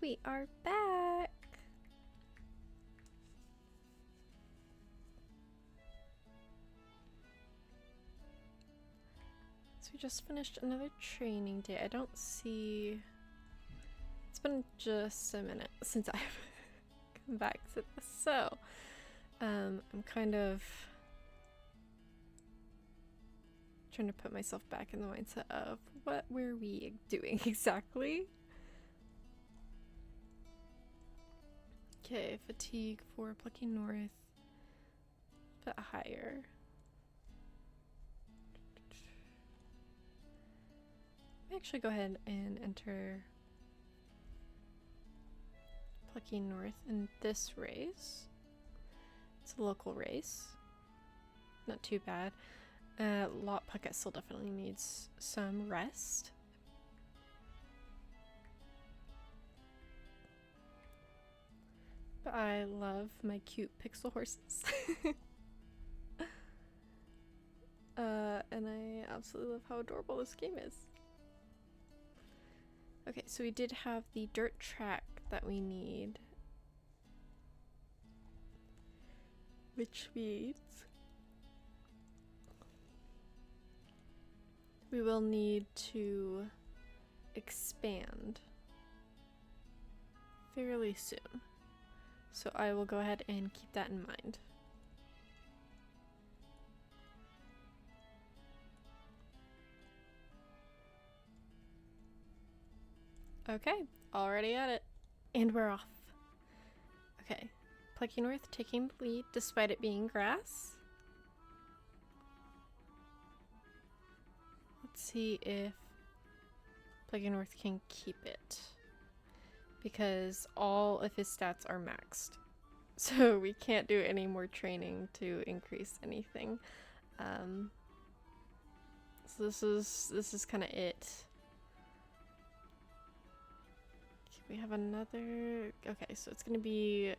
We are back. So we just finished another training day. I don't see... It's been just a minute since I've come back to this. So, I'm kind of trying to put myself back in the mindset of what were we doing exactly? Okay, fatigue for Plucky North, a bit higher. Let me actually go ahead and enter Plucky North in this race. It's a local race. Not too bad. Lot Puckett still definitely needs some rest. But I love my cute pixel horses. And I absolutely love how adorable this game is. Okay, so we did have the dirt track that we need. Which means we will need to expand fairly soon. So I will go ahead and keep that in mind. Okay, already at it. And we're off. Okay, Plucky North taking the lead despite it being grass. Let's see if Plucky North can keep it, because all of his stats are maxed. So we can't do any more training to increase anything. So this is kind of it. We have another... Okay, so it's gonna be...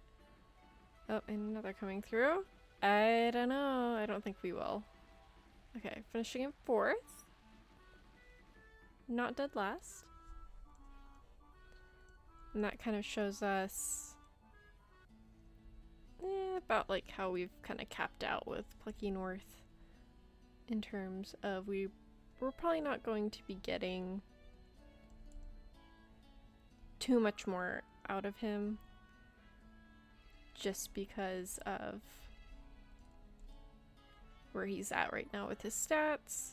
Oh, another coming through? I don't know. I don't think we will. Okay, finishing in 4th. Not dead last. And that kind of shows us about like how we've kind of capped out with Plucky North in terms of we're probably not going to be getting too much more out of him just because of where he's at right now with his stats,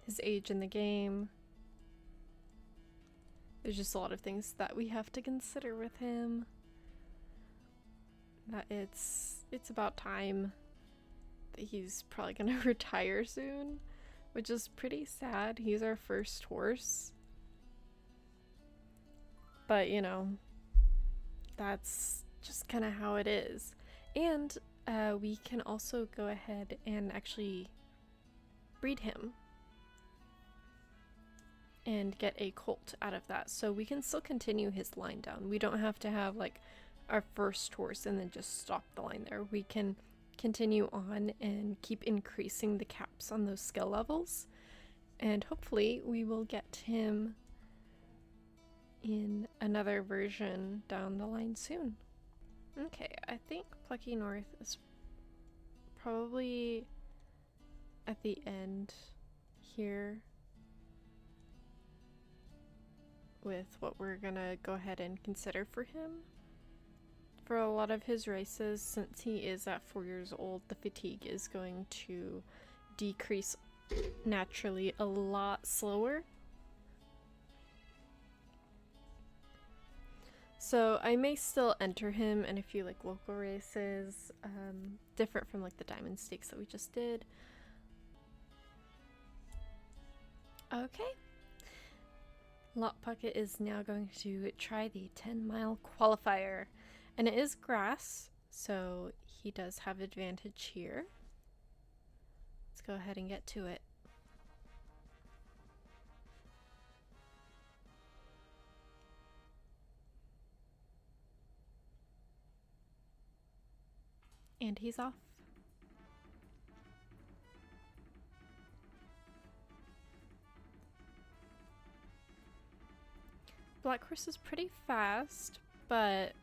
his age in the game. There's just a lot of things that we have to consider with him. That it's about time that he's probably gonna retire soon, which is pretty sad. He's our first horse. But, you know, that's just kind of how it is. And we can also go ahead and actually breed him and get a colt out of that. So we can still continue his line down. We don't have to have like our first horse and then just stop the line there. We can continue on and keep increasing the caps on those skill levels. And hopefully we will get him in another version down the line soon. Okay, I think Plucky North is probably at the end here with what we're gonna go ahead and consider for him. For a lot of his races, since he is at 4 years old, the fatigue is going to decrease naturally a lot slower. So I may still enter him in a few like local races, different from like the Diamond Stakes that we just did. Okay. Lot Puckett is now going to try the 10-mile qualifier, and it is grass, so he does have advantage here. Let's go ahead and get to it. And he's off. Black Horse is pretty fast, but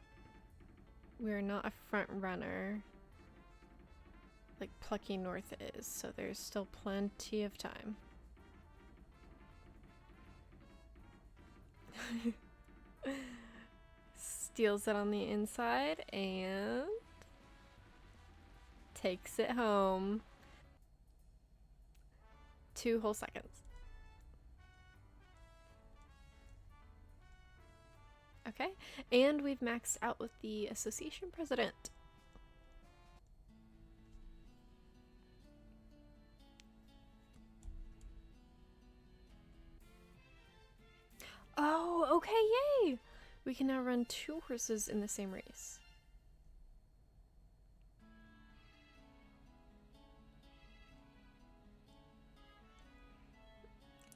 we're not a front runner like Plucky North is, so there's still plenty of time. Steals it on the inside and takes it home. 2 whole seconds. Okay, and we've maxed out with the association president. Oh, okay, yay! We can now run 2 horses in the same race.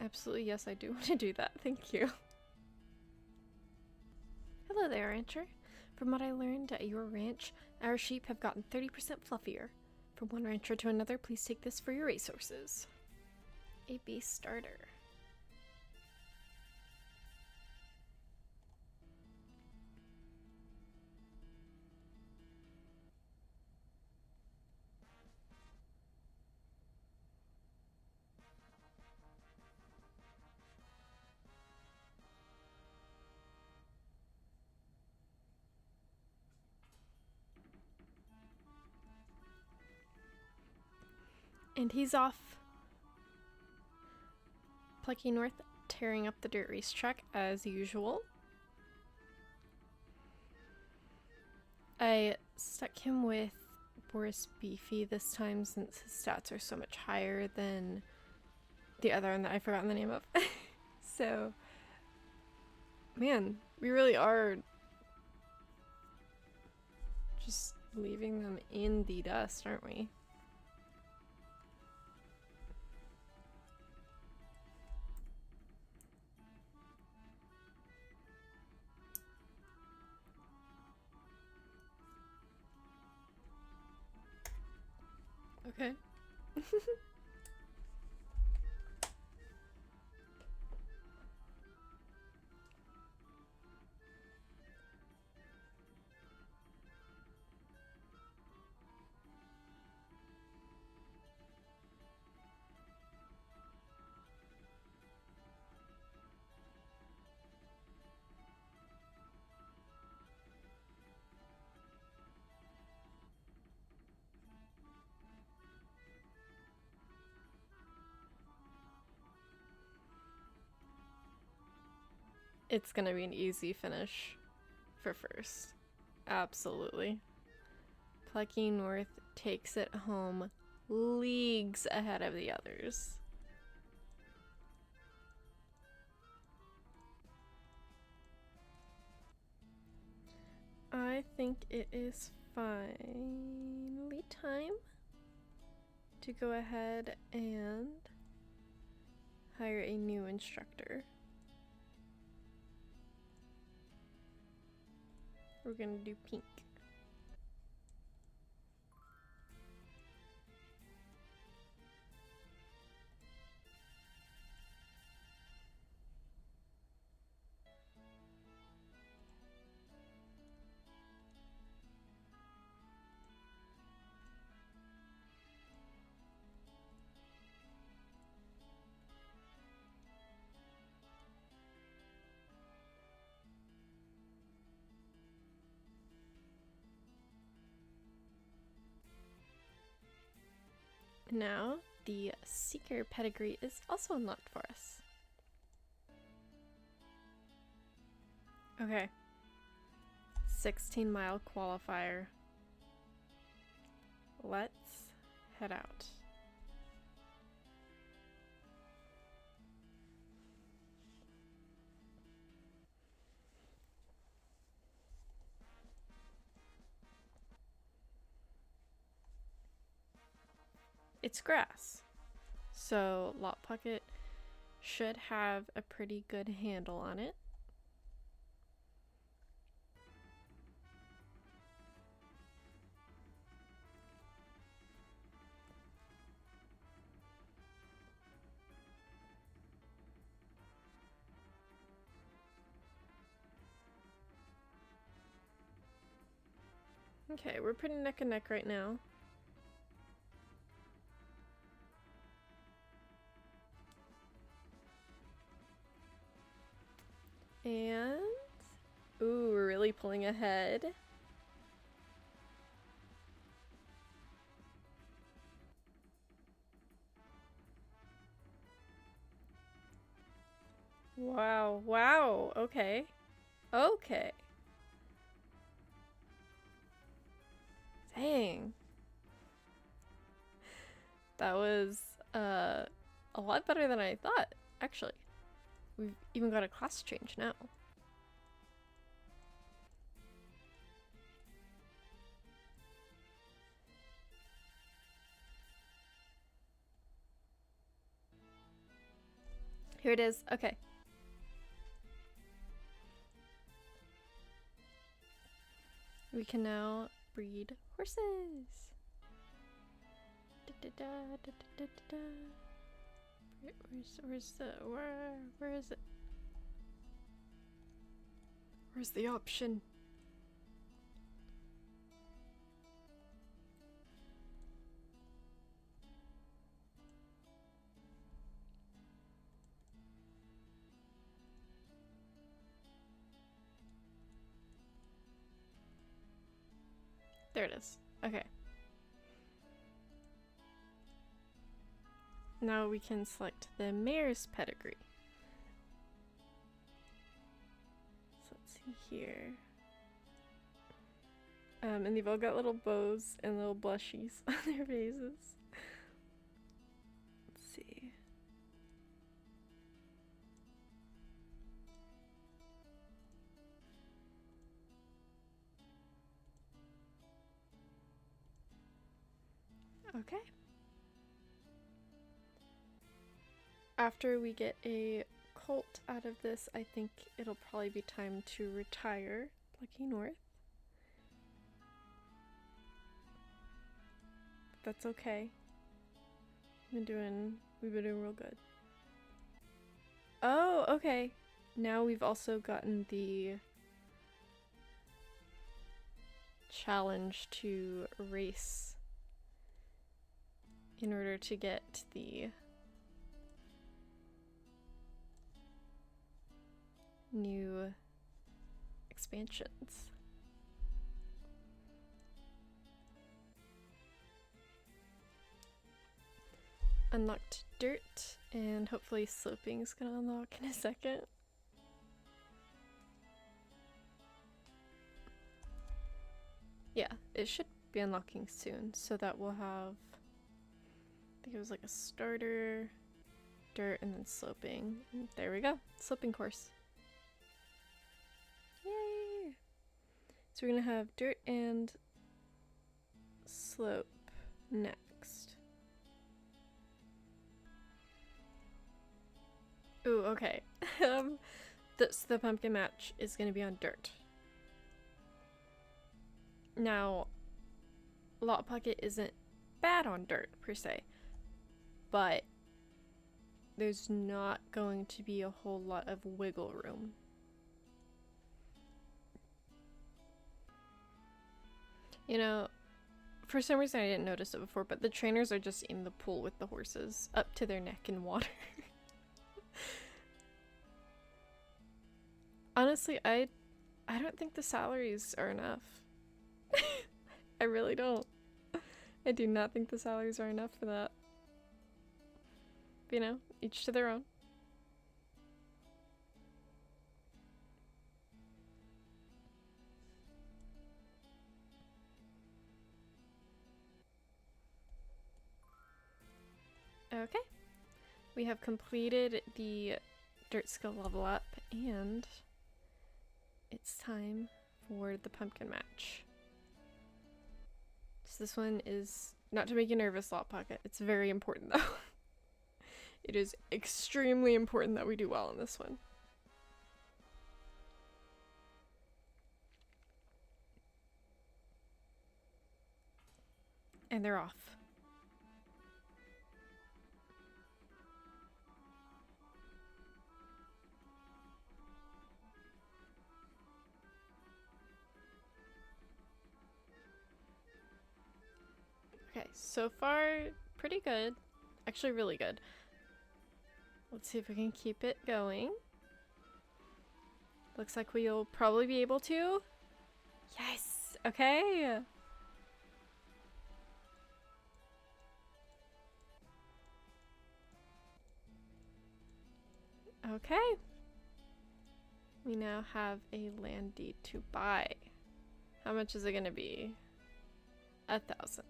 Absolutely, yes, I do want to do that. Thank you. Hello there, rancher. From what I learned at your ranch, our sheep have gotten 30% fluffier. From one rancher to another, please take this for your racehorses. A base starter. And he's off. Plucky North tearing up the dirt racetrack as usual. I stuck him with Boris Beefy this time since his stats are so much higher than the other one that I've forgotten the name of. So, man, we really are just leaving them in the dust, aren't we? Okay. It's gonna be an easy finish for first. Absolutely. Plucky North takes it home leagues ahead of the others. I think it is finally time to go ahead and hire a new instructor. We're gonna do pink. Now, the Seeker pedigree is also unlocked for us. Okay. 16-mile qualifier. Let's head out. It's grass, so Lot Pocket should have a pretty good handle on it. Okay, we're pretty neck and neck right now. And... ooh, we're really pulling ahead. Wow, wow, okay. Okay. Dang. That was a lot better than I thought, actually. We've even got a class change now. Here it is. Okay. We can now breed horses. Where is it? Where's the option? There it is. Okay. Now we can select the mare's pedigree. So let's see here. And they've all got little bows and little blushies on their faces. Let's see. Okay. After we get a colt out of this, I think it'll probably be time to retire Plucky North. That's okay. We've been doing real good. Oh, okay. Now we've also gotten the challenge to race in order to get the new expansions. Unlocked dirt, and hopefully sloping's gonna unlock in a second. Yeah, it should be unlocking soon, so that we'll have, I think it was like a starter, dirt, and then sloping. And there we go, sloping course. Yay! So we're gonna have dirt and slope next. Ooh, okay. The pumpkin match is gonna be on dirt. Now, Lot Pocket isn't bad on dirt per se, but there's not going to be a whole lot of wiggle room. You know, for some reason I didn't notice it before, but the trainers are just in the pool with the horses up to their neck in water. Honestly, I don't think the salaries are enough. I really don't. I do not think the salaries are enough for that. But, you know, each to their own. Okay. We have completed the dirt skill level up, and it's time for the pumpkin match. So this one is not to make you nervous, Lot Pocket. It's very important though. It is extremely important that we do well on this one. And they're off. so far, pretty good. Actually, really good. Let's see if we can keep it going. Looks like we'll probably be able to. Yes! Okay! Okay. We now have a land deed to buy. How much is it gonna be? 1,000.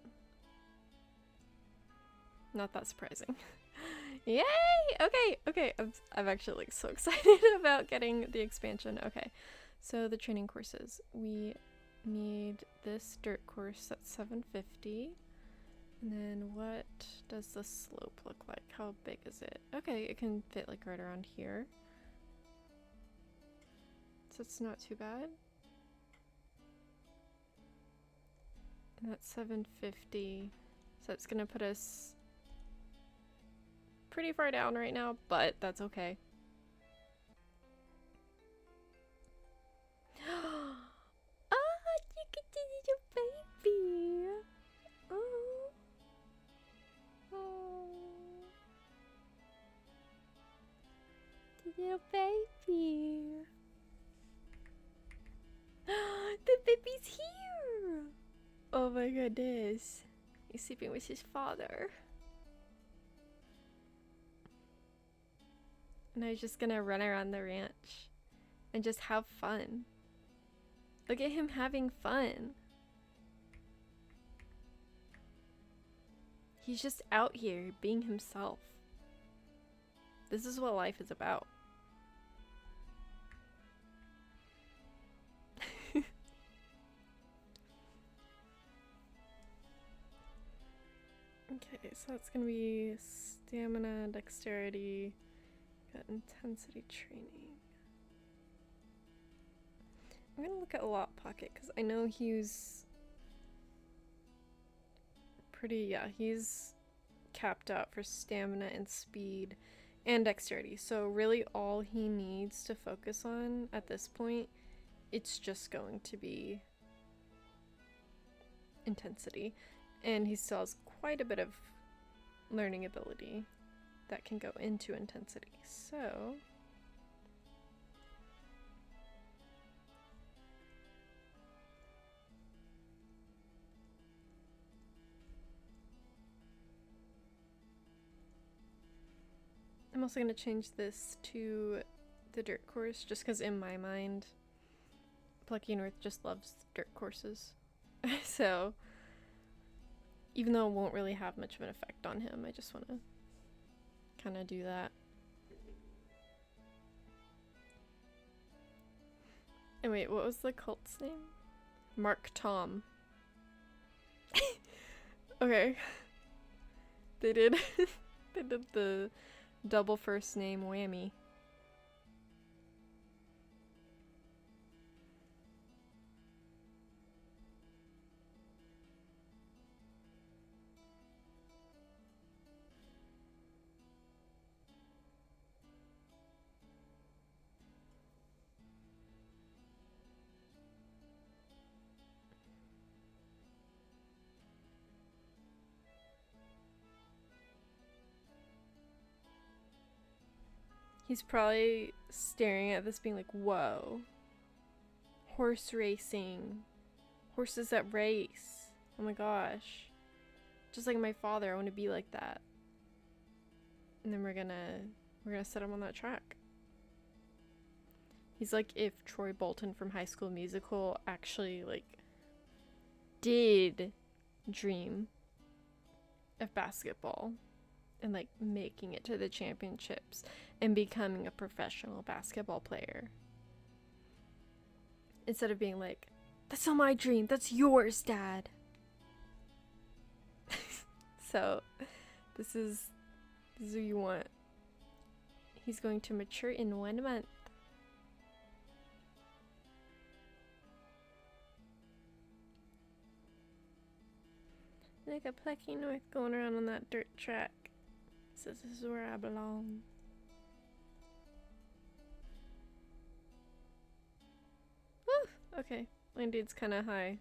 Not that surprising. Yay! Okay, okay. I'm actually like so excited about getting the expansion. Okay, so the training courses. We need this dirt course at 750. And then what does the slope look like? How big is it? Okay, it can fit like right around here. So it's not too bad. And that's 750. So it's gonna put us pretty far down right now, but that's okay. Ah, you get the little baby. Oh. Oh. The little baby. The baby's here. Oh my goodness. He's sleeping with his father. And I was just gonna run around the ranch and just have fun. Look at him having fun. He's just out here being himself. This is what life is about. Okay, so that's gonna be stamina, dexterity, got intensity training. I'm gonna look at a lot pocket because I know he's pretty, yeah, he's capped out for stamina and speed and dexterity. So really all he needs to focus on at this point, it's just going to be intensity. And he still has quite a bit of learning ability that can go into intensity. So I'm also going to change this to the dirt course just because in my mind Plucky North just loves dirt courses. So even though it won't really have much of an effect on him, I just want to kind of do that. And wait, what was the cult's name? Mark Tom. Okay. They did they did the double first name whammy. He's probably staring at this being like, whoa. Horse racing. Horses that race. Oh my gosh. Just like my father, I want to be like that. And then we're gonna set him on that track. He's like if Troy Bolton from High School Musical actually like did dream of basketball and like making it to the championships and becoming a professional basketball player. Instead of being like, that's not my dream, that's yours, Dad. So this is what you want. He's going to mature in 1 month. Like a Plucky North going around on that dirt track. Says this is where I belong. Woo! Okay, land deed's kind of high.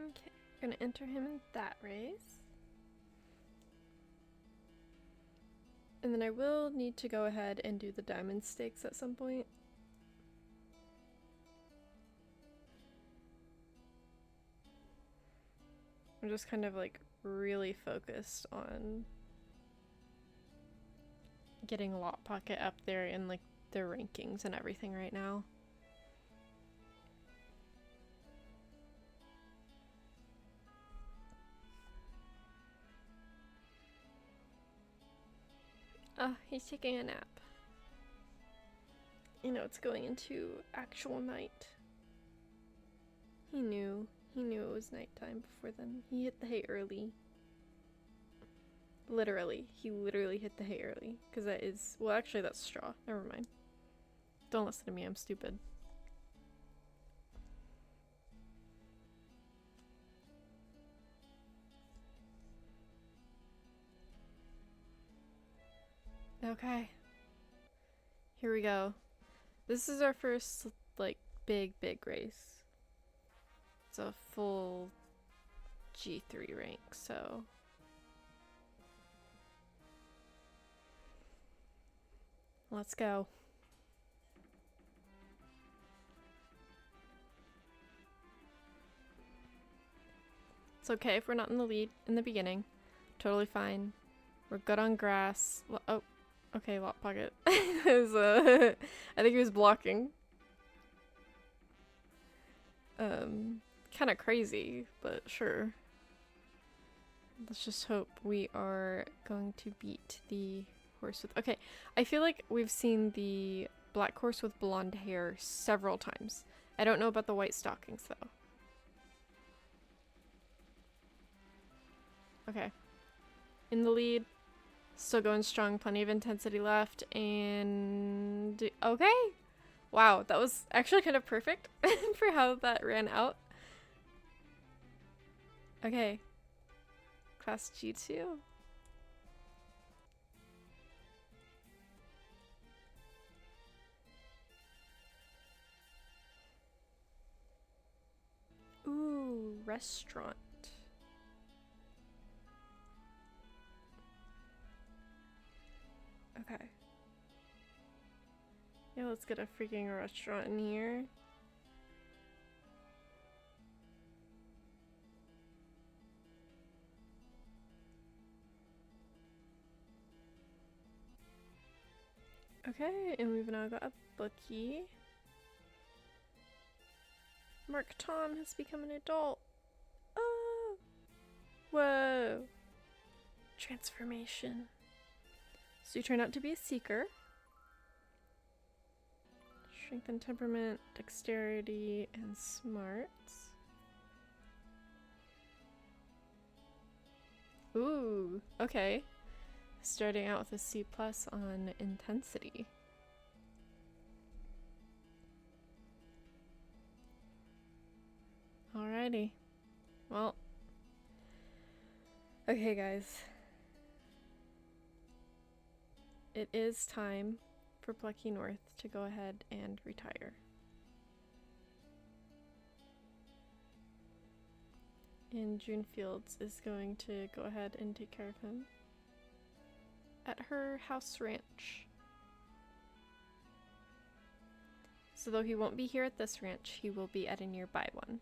Okay, gonna enter him in that race. And then I will need to go ahead and do the diamond stakes at some point. I'm just kind of like really focused on getting Lot Pocket up there in like the rankings and everything right now. Oh, he's taking a nap. You know, it's going into actual night. He knew it was nighttime before then. He hit the hay early. Literally, he literally hit the hay early. Because that is, well actually that's straw. Never mind. Don't listen to me, I'm stupid. Okay. Here we go. This is our first, like, big race. It's a full G3 rank, so... Let's go. It's okay if we're not in the lead in the beginning. Totally fine. We're good on grass. Oh, okay, Lot Pocket. I think he was blocking. Kind of crazy, but sure. Let's just hope we are going to beat the horse with... Okay, I feel like we've seen the black horse with blonde hair several times. I don't know about the white stockings, though. Okay. In the lead. Still going strong. Plenty of intensity left. And... Okay! Wow, that was actually kind of perfect for how that ran out. Okay. Class G2. Ooh, restaurant. Okay. Yeah, let's get a freaking restaurant in here. Okay, and we've now got a bookie. Mark Tom has become an adult. Oh! Whoa! Transformation. So you turn out to be a seeker. Strength and temperament, dexterity, and smarts. Ooh, okay. Starting out with a C+ on intensity. Alrighty. Well. Okay, guys. It is time for Plucky North to go ahead and retire. And June Fields is going to go ahead and take care of him at her house ranch. So though he won't be here at this ranch, he will be at a nearby one.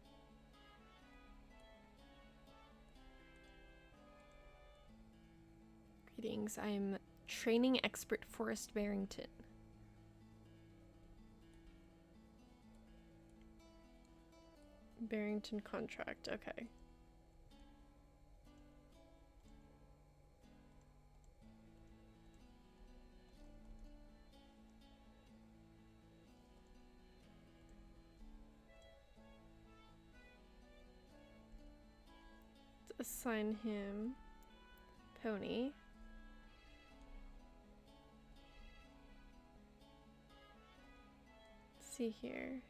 Greetings, I'm training expert Forrest Barrington. Barrington contract, okay. Let's assign him pony. Let's see here.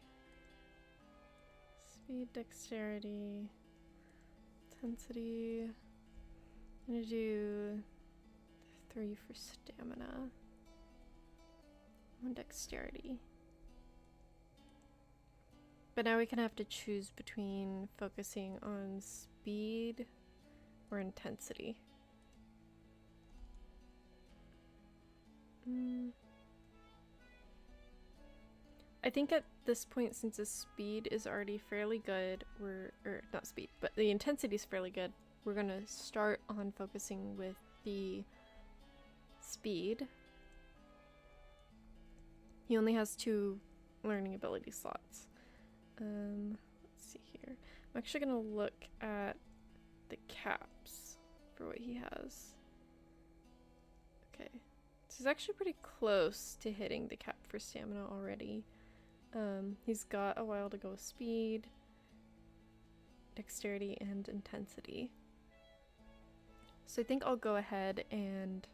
Speed, dexterity, intensity. I'm gonna do 3 for stamina. 1 dexterity. But now we can have to choose between focusing on speed or intensity. I think at this point, since his speed is already fairly good, or not speed, but the intensity is fairly good, we're gonna start on focusing with the speed. He only has 2 learning ability slots. Let's see here. I'm actually gonna look at the caps for what he has. Okay, so he's actually pretty close to hitting the cap for stamina already. He's got a while to go with speed, dexterity, and intensity. So I think I'll go ahead and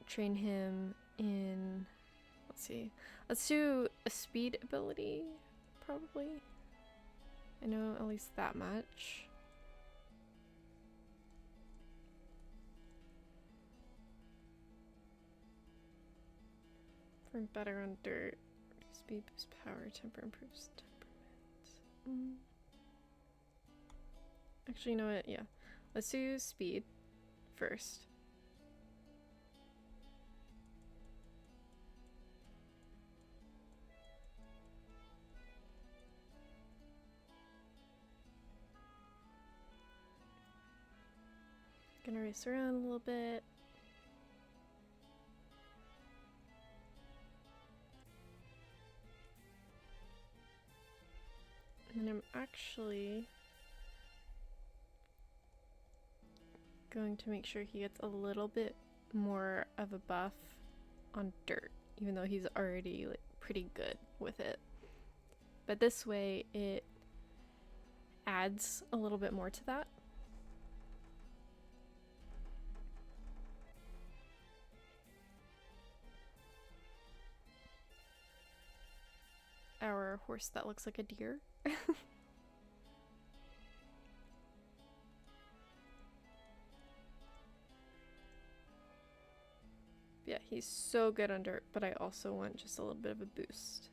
train him in, let's see, let's do a speed ability, probably. I know at least that much. For better on dirt, speed boosts power, temper improves temperament. Actually, you know what? Yeah, let's do speed first. Gonna race around a little bit. And I'm actually going to make sure he gets a little bit more of a buff on dirt, even though he's already like pretty good with it. But this way it adds a little bit more to that. Our horse that looks like a deer. Yeah, he's so good on dirt, but I also want just a little bit of a boost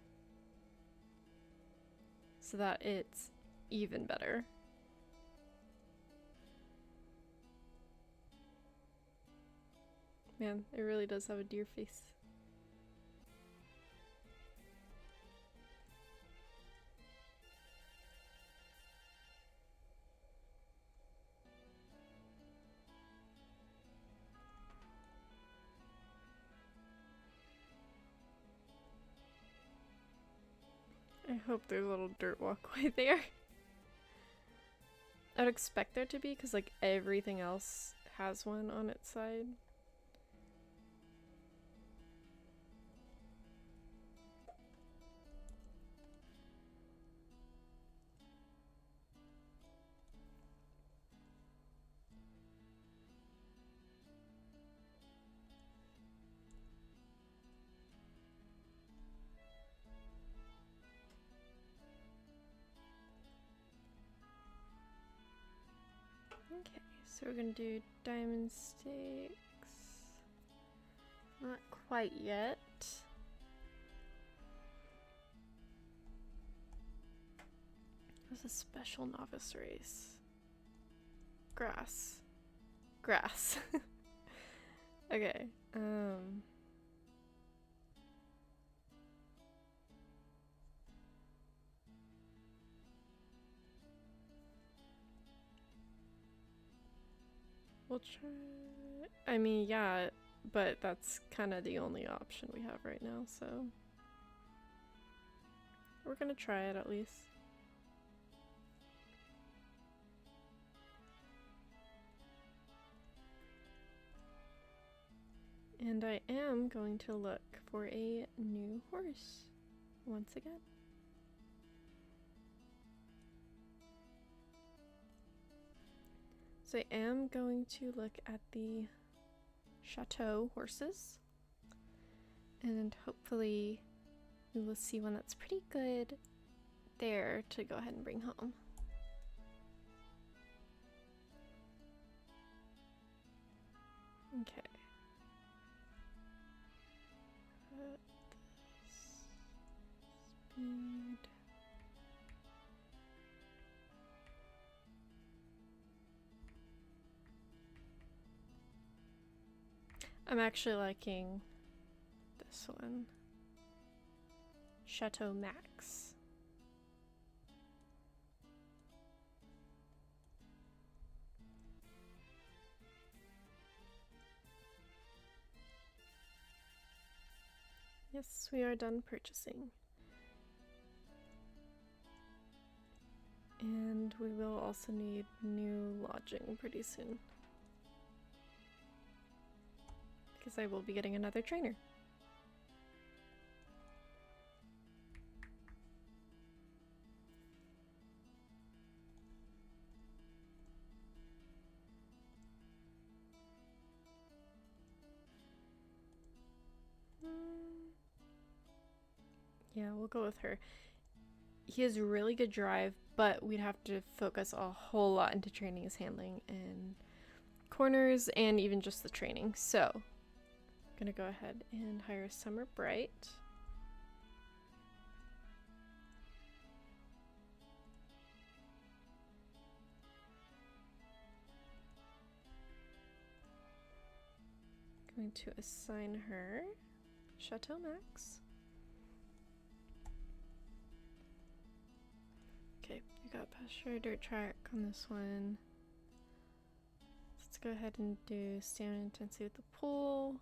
so that it's even better. Man, it really does have a deer face. I hope there's a little dirt walkway there. I would expect there to be, because like everything else has one on its side. Okay, so we're gonna do diamond stakes. Not quite yet. It was a special novice race. Grass. Grass. Okay, we'll try. I mean, yeah, but that's kind of the only option we have right now, so we're gonna try it at least. And I am going to look for a new horse once again. So I am going to look at the chateau horses, and hopefully we will see one that's pretty good there to go ahead and bring home. Okay. Speed. I'm actually liking this one. Chateau Max. Yes, we are done purchasing. And we will also need new lodging pretty soon. Because I will be getting another trainer. Yeah, we'll go with her. He has really good drive, but we'd have to focus a whole lot into training his handling and corners and even just the training. So, I'm gonna go ahead and hire Summer Bright. Going to assign her Chateau Max. Okay, you got pasture dirt track on this one. Let's go ahead and do stamina intensity with the pool.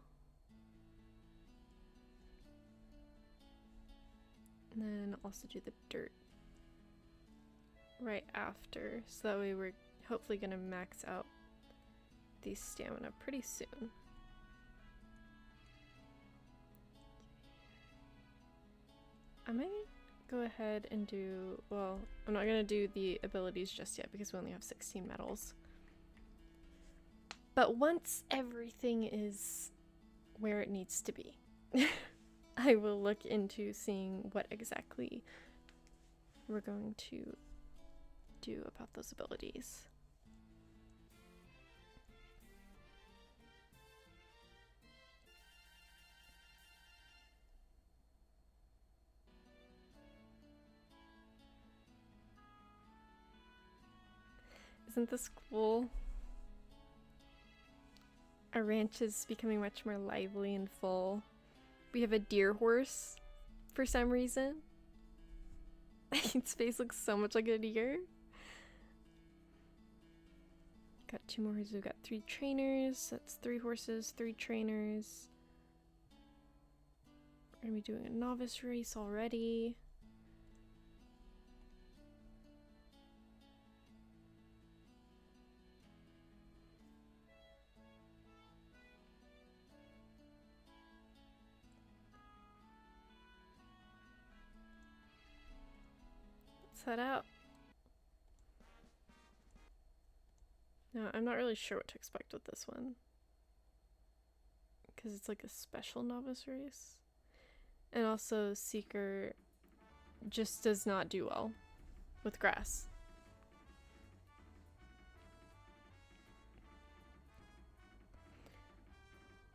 And then also do the dirt right after. So that way we're hopefully gonna max out the stamina pretty soon. I might go ahead and do, well, I'm not going to do the abilities just yet because we only have 16 medals. But once everything is where it needs to be, I will look into seeing what exactly we're going to do about those abilities. Isn't this cool? Our ranch is becoming much more lively and full. We have a deer horse for some reason. Its face looks so much like a deer. Got 2 more horses. We've got 3 trainers. That's 3 horses, 3 trainers. We're gonna be doing a novice race already. Head out. No, I'm not really sure what to expect with this one. Because it's like a special novice race. And also Seeker just does not do well with grass.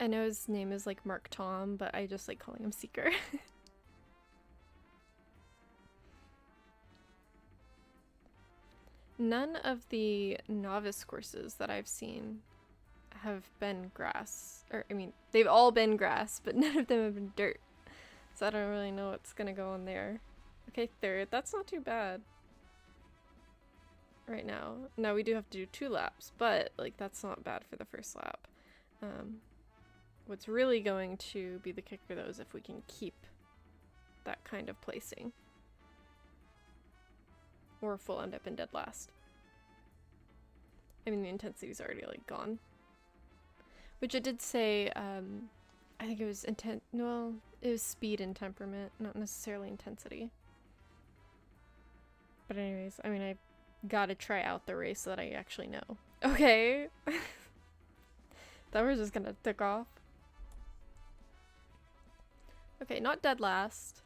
I know his name is like Mark Tom, but I just like calling him Seeker. None of the novice courses that I've seen have been grass. Or, I mean, they've all been grass, but none of them have been dirt. So I don't really know what's gonna go on there. Okay, 3rd. That's not too bad. Right now. Now we do have to do 2 laps, but, like, that's not bad for the first lap. What's really going to be the kicker, though, is if we can keep that kind of placing. Or if we'll end up in dead last. I mean, the intensity's already, like, gone. Which it did say, I think it was well, it was speed and temperament, not necessarily intensity. But anyways, I mean, I gotta try out the race so that I actually know. Okay. Thought we were just gonna tick off. Okay, not dead last.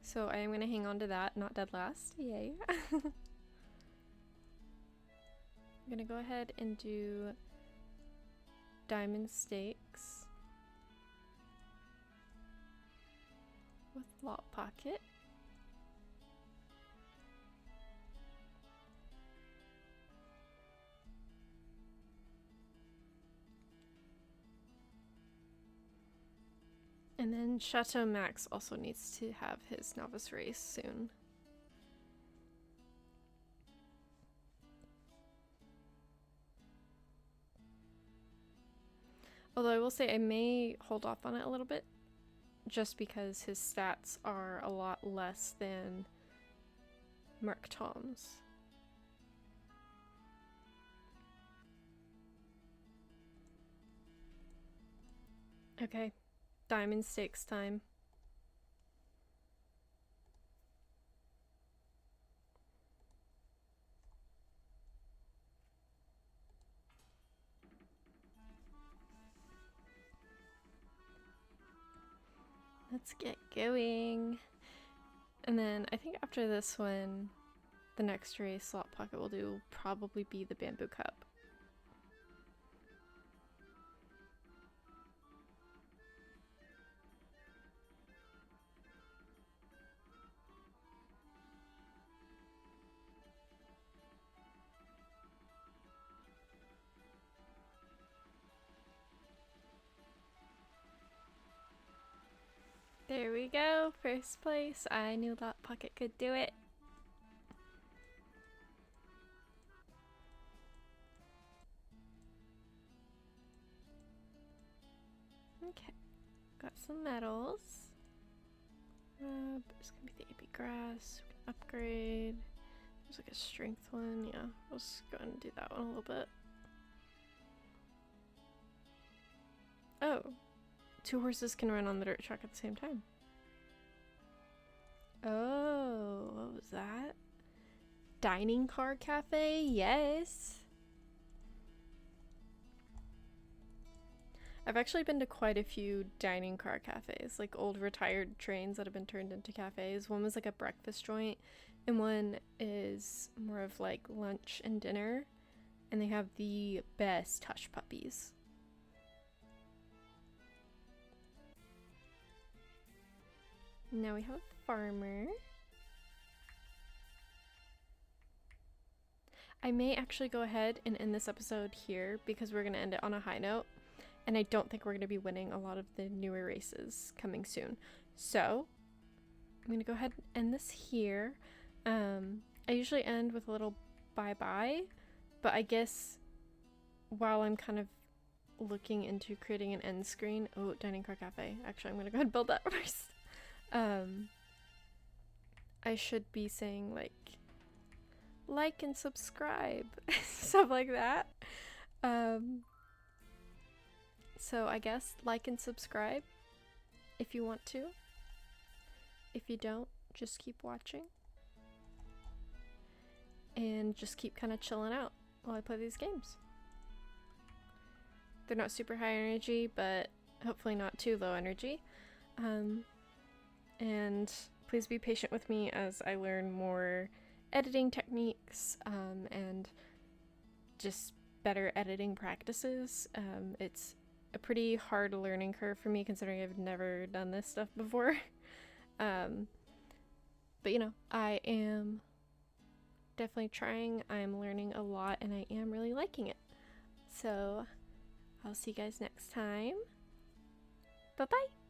So I am gonna hang on to that, not dead last. Yay. I'm gonna go ahead and do diamond stakes with lot pocket. And then Chateau Max also needs to have his novice race soon. Although I will say I may hold off on it a little bit, just because his stats are a lot less than Mark Tom's. Okay, diamond stakes time. Let's get going. And then I think after this one, the next race Slot Pocket will do will probably be the Bamboo Cup. There we go, first place. I knew Lot Pocket could do it. Okay, got some medals. It's gonna be the AP grass. We can upgrade. There's like a strength one. Yeah, let's go ahead and do that one a little bit. Oh, 2 horses can run on the dirt track at the same time. Oh, what was that? Dining car cafe? Yes. I've actually been to quite a few dining car cafes, like old retired trains that have been turned into cafes. One was like a breakfast joint, and one is more of like lunch and dinner, and they have the best hush puppies. Now we have a farmer. I may actually go ahead and end this episode here because we're going to end it on a high note. And I don't think we're going to be winning a lot of the newer races coming soon. So I'm going to go ahead and end this here. I usually end with a little bye-bye. But I guess while I'm kind of looking into creating an end screen. Oh, Dining Car Cafe. Actually, I'm going to go ahead and build that first. I should be saying like and subscribe. Stuff like that. So I guess like and subscribe if you want to. If you don't, just keep watching. And just keep kind of chilling out while I play these games. They're not super high energy, but hopefully not too low energy. And please be patient with me as I learn more editing techniques and just better editing practices. It's a pretty hard learning curve for me considering I've never done this stuff before. But you know, I am definitely trying. I'm learning a lot and I am really liking it. So I'll see you guys next time. Bye-bye.